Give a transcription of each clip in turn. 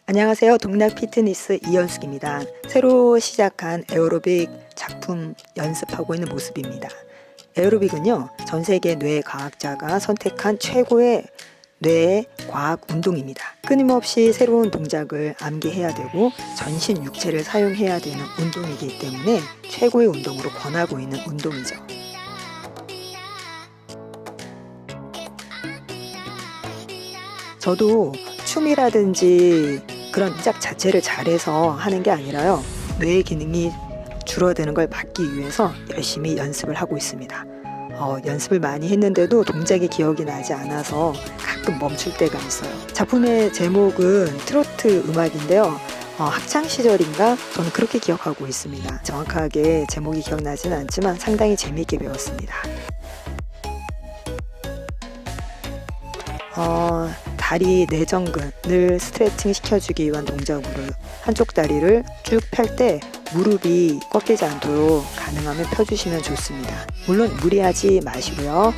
안녕하세요. 동락 피트니스 이현숙입니다. 새로 시작한 에어로빅 작품 연습하고 있는 모습입니다. 에어로빅은요, 전 세계 뇌과학자가 선택한 최고의 뇌 과학 운동입니다. 끊임없이 새로운 동작을 암기해야 되고 전신 육체를 사용해야 되는 운동이기 때문에 최고의 운동으로 권하고 있는 운동이죠. 저도 춤이라든지 그런 동작 자체를 잘해서 하는 게 아니라요, 뇌의 기능이 줄어드는 걸 막기 위해서 열심히 연습을 하고 있습니다. 연습을 많이 했는데도 동작이 기억이 나지 않아서 가끔 멈출 때가 있어요. 작품의 제목은 트로트 음악인데요. 학창 시절인가? 저는 그렇게 기억하고 있습니다. 정확하게 제목이 기억나지는 않지만 상당히 재미있게 배웠습니다. 다리 내전근을 스트레칭 시켜주기 위한 동작으로 한쪽 다리를 쭉 펼 때 무릎이 꺾이지 않도록 가능하면 펴주시면 좋습니다. 물론 무리하지 마시고요.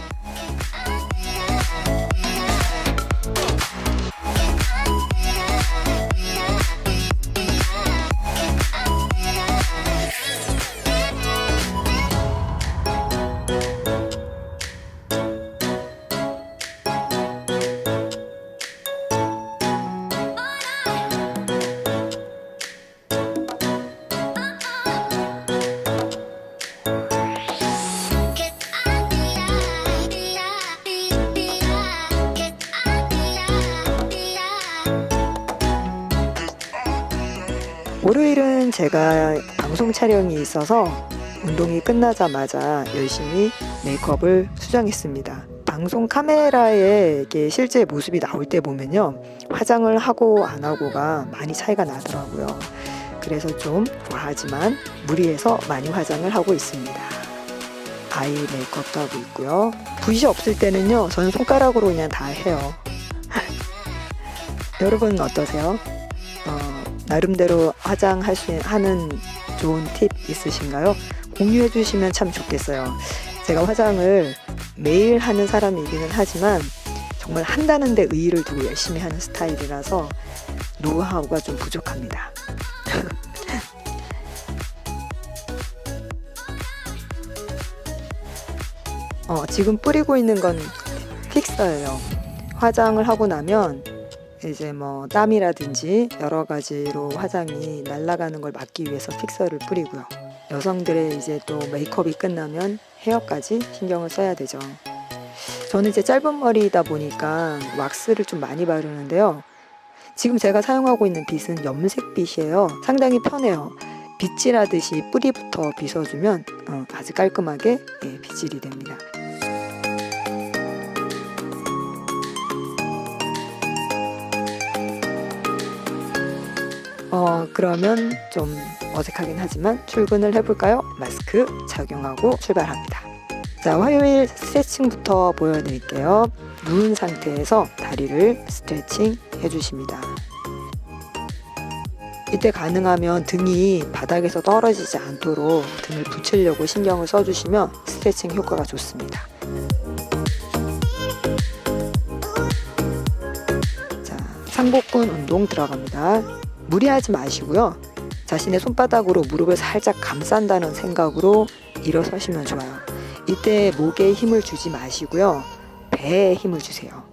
월요일은 제가 방송 촬영이 있어서 운동이 끝나자마자 열심히 메이크업을 수정했습니다. 방송 카메라에 이게 실제 모습이 나올 때 보면요, 화장을 하고 안 하고가 많이 차이가 나더라고요. 그래서 좀 과하지만 무리해서 많이 화장을 하고 있습니다. 아이 메이크업도 하고 있고요. 붓이 없을 때는요, 저는 손가락으로 그냥 다 해요. 여러분은 어떠세요? 나름대로 화장할 수 하는 좋은 팁 있으신가요? 공유해 주시면 참 좋겠어요. 제가 화장을 매일 하는 사람이기는 하지만 정말 한다는 데 의의를 두고 열심히 하는 스타일이라서 노하우가 좀 부족합니다. 지금 뿌리고 있는 건 픽서예요. 화장을 하고 나면 이제 뭐 땀이라든지 여러 가지로 화장이 날아가는 걸 막기 위해서 픽서를 뿌리고요. 여성들의 이제 또 메이크업이 끝나면 헤어까지 신경을 써야 되죠. 저는 이제 짧은 머리이다 보니까 왁스를 좀 많이 바르는데요. 지금 제가 사용하고 있는 빗은 염색 빗이에요. 상당히 편해요. 빗질하듯이 뿌리부터 빗어주면 아주 깔끔하게 빗질이 됩니다. 그러면 좀 어색하긴 하지만 출근을 해볼까요? 마스크 착용하고 출발합니다. 자, 화요일 스트레칭부터 보여드릴게요. 누운 상태에서 다리를 스트레칭 해주십니다. 이때 가능하면 등이 바닥에서 떨어지지 않도록 등을 붙이려고 신경을 써주시면 스트레칭 효과가 좋습니다. 자, 상복근 운동 들어갑니다. 무리하지 마시고요. 자신의 손바닥으로 무릎을 살짝 감싼다는 생각으로 일어서시면 좋아요. 이때 목에 힘을 주지 마시고요. 배에 힘을 주세요.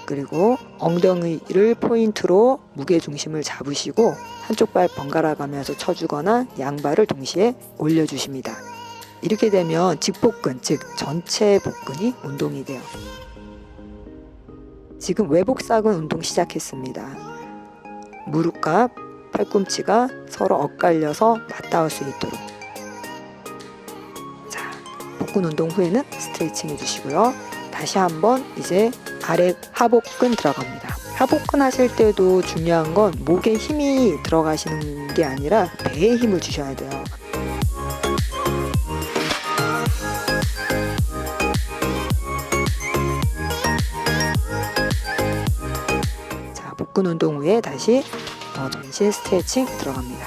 그리고 엉덩이를 포인트로 무게중심을 잡으시고 한쪽 발 번갈아 가면서 쳐주거나 양발을 동시에 올려주십니다. 이렇게 되면 직복근, 즉 전체 복근이 운동이 돼요. 지금 외복사근 운동 시작했습니다. 무릎과 팔꿈치가 서로 엇갈려서 맞닿을 수 있도록. 자, 복근 운동 후에는 스트레칭 해주시고요. 다시 한번 이제 아래 하복근 들어갑니다. 하복근 하실 때도 중요한 건 목에 힘이 들어가시는 게 아니라 배에 힘을 주셔야 돼요. 복근 운동 후에 다시 전신 스트레칭 들어갑니다.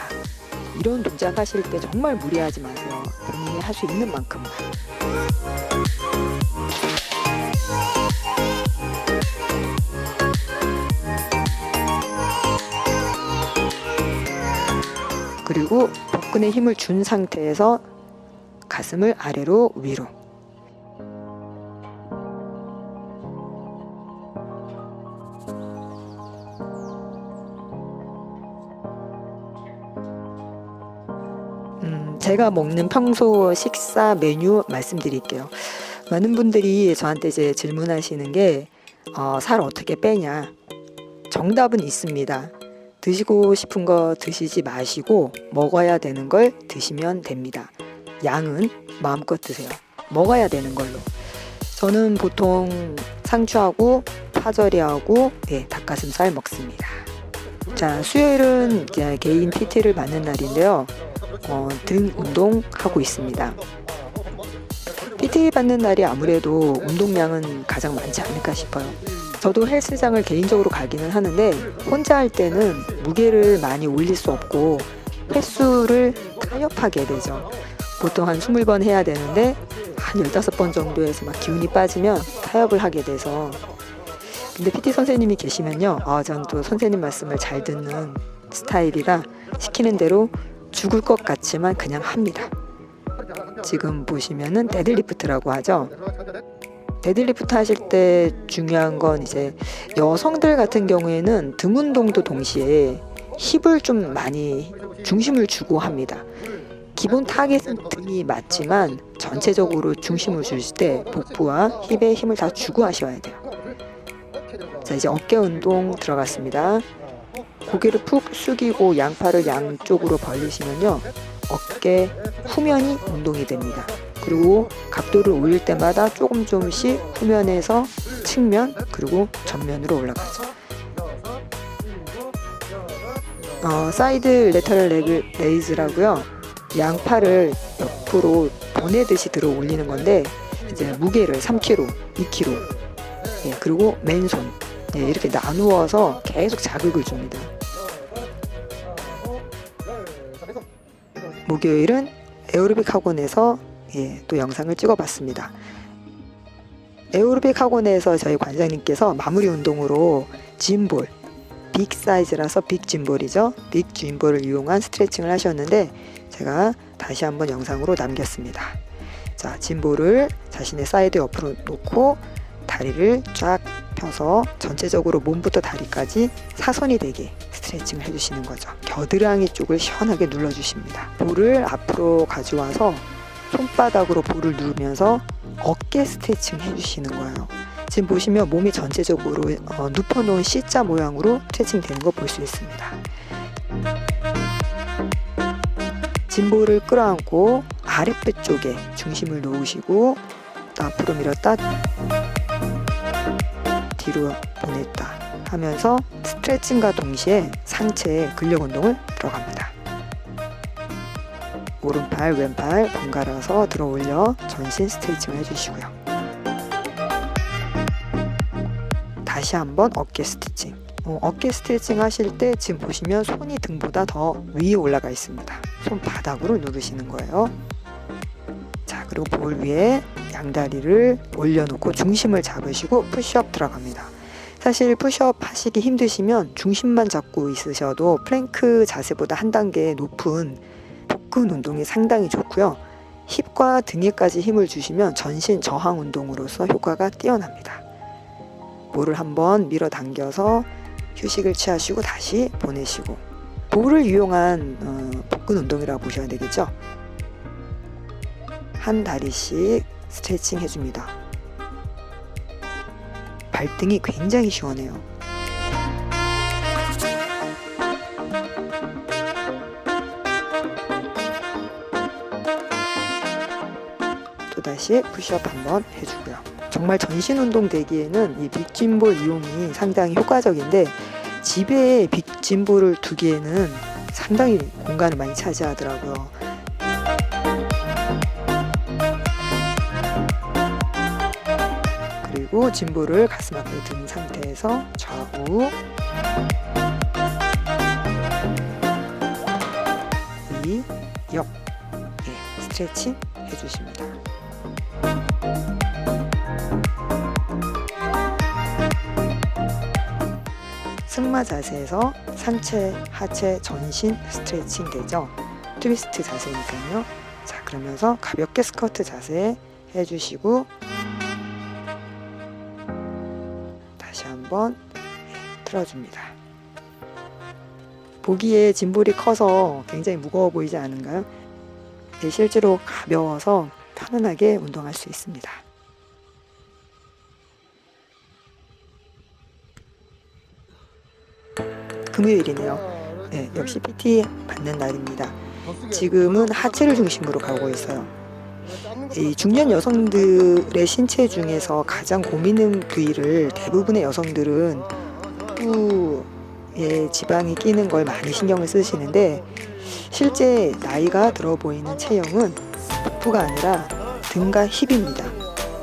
이런 동작 하실 때 정말 무리하지 마세요. 본인이 할 수 있는 만큼만. 그리고 복근에 힘을 준 상태에서 가슴을 아래로 위로. 제가 먹는 평소 식사 메뉴 말씀드릴게요. 많은 분들이 저한테 이제 질문하시는 게 살 어떻게 빼냐. 정답은 있습니다. 드시고 싶은 거 드시지 마시고 먹어야 되는 걸 드시면 됩니다. 양은 마음껏 드세요. 먹어야 되는 걸로. 저는 보통 상추하고 파절이하고 닭가슴살 먹습니다. 자, 수요일은 이제 개인 PT를 받는 날인데요. 등 운동하고 있습니다. PT 받는 날이 아무래도 운동량은 가장 많지 않을까 싶어요. 저도 헬스장을 개인적으로 가기는 하는데 혼자 할 때는 무게를 많이 올릴 수 없고 횟수를 타협하게 되죠. 보통 한 20번 해야 되는데 한 15번 정도에서 막 기운이 빠지면 타협을 하게 돼서. 근데 PT 선생님이 계시면요, 전 또 선생님 말씀을 잘 듣는 스타일이라 시키는 대로 죽을 것 같지만 그냥 합니다. 지금 보시면은 데드리프트라고 하죠. 데드리프트 하실 때 중요한 건 이제 여성들 같은 경우에는 등 운동도 동시에 힙을 좀 많이 중심을 주고 합니다. 기본 타겟은 등이 맞지만 전체적으로 중심을 주실 때 복부와 힙에 힘을 다 주고 하셔야 돼요. 자, 이제 어깨 운동 들어갔습니다. 고개를 푹 숙이고 양팔을 양쪽으로 벌리시면요, 어깨 후면이 운동이 됩니다. 그리고 각도를 올릴 때마다 조금씩 후면에서 측면 그리고 전면으로 올라가죠. 사이드 레터럴 레이즈라고요. 양팔을 옆으로 보내듯이 들어 올리는 건데 이제 무게를 3kg, 2kg, 그리고 맨손 이렇게 나누어서 계속 자극을 줍니다. 목요일은 에어로빅 학원에서 또 영상을 찍어봤습니다. 에어로빅 학원에서 저희 관장님께서 마무리 운동으로 짐볼, 빅 사이즈라서 빅 짐볼이죠. 빅 짐볼을 이용한 스트레칭을 하셨는데 제가 다시 한번 영상으로 남겼습니다. 자, 짐볼을 자신의 사이드 옆으로 놓고 다리를 쫙 펴서 전체적으로 몸부터 다리까지 사선이 되게 스트레칭을 해주시는 거죠. 겨드랑이 쪽을 시원하게 눌러주십니다. 볼을 앞으로 가져와서 손바닥으로 볼을 누르면서 어깨 스트레칭 해주시는 거예요. 지금 보시면 몸이 전체적으로 눕혀놓은 C자 모양으로 스트레칭 되는 거 볼 수 있습니다. 짐볼을 끌어안고 아랫배 쪽에 중심을 놓으시고 또 앞으로 밀었다 뒤로 보냈다 하면서 스트레칭과 동시에 상체에 근력 운동을 들어갑니다. 오른팔 왼팔 번갈아서 들어 올려 전신 스트레칭을 해주시고요. 다시 한번 어깨 스트레칭. 어깨 스트레칭 하실 때 지금 보시면 손이 등보다 더 위에 올라가 있습니다. 손바닥으로 누르시는 거예요. 자, 그리고 볼 위에 양다리를 올려놓고 중심을 잡으시고 푸시업 들어갑니다. 사실 푸시업 하시기 힘드시면 중심만 잡고 있으셔도 플랭크 자세보다 한 단계 높은 복근 운동이 상당히 좋고요. 힙과 등에까지 힘을 주시면 전신 저항 운동으로서 효과가 뛰어납니다. 볼을 한번 밀어당겨서 휴식을 취하시고 다시 보내시고, 볼을 이용한 복근 운동이라고 보셔야 되겠죠. 한 다리씩 스트레칭 해줍니다. 발등이 굉장히 시원해요. 또다시 푸시업 한번 해주고요. 정말 전신 운동 되기에는 이 빅짐볼 이용이 상당히 효과적인데 집에 빅짐볼을 두기에는 상당히 공간을 많이 차지하더라고요. 그리고 짐볼을 가슴 앞에 든 상태에서 좌우 위, 옆 스트레칭 해주십니다. 승마 자세에서 상체, 하체, 전신 스트레칭 되죠. 트위스트 자세니까요. 자, 그러면서 가볍게 스쿼트 자세 해주시고 다시 한번 틀어줍니다. 보기에 짐볼이 커서 굉장히 무거워 보이지 않은가요? 네, 실제로 가벼워서 편안하게 운동할 수 있습니다. 금요일이네요. 네, 역시 PT 받는 날입니다. 지금은 하체를 중심으로 가고 있어요. 이 중년 여성들의 신체 중에서 가장 고민는 부위를 대부분의 여성들은 에 지방이 끼는 걸 많이 신경을 쓰시는데, 실제 나이가 들어 보이는 체형은 복부가 아니라 등과 힙입니다.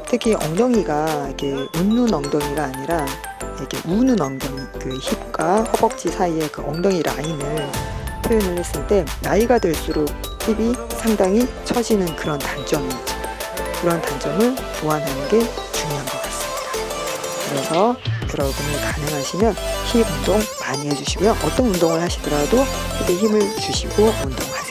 특히 엉덩이가 이렇게 웃는 엉덩이가 아니라 이렇게 우는 엉덩이, 그 힙과 허벅지 사이에 그 엉덩이 라인을 표현을 했을 때 나이가 들수록 힙이 상당히 처지는 그런 단점이 있죠. 그런 단점을 보완하는 게 중요한 것 같습니다. 그래서 여러분이 가능하시면 힙 운동 많이 해주시고요. 어떤 운동을 하시더라도 힙에 힘을 주시고 운동하세요.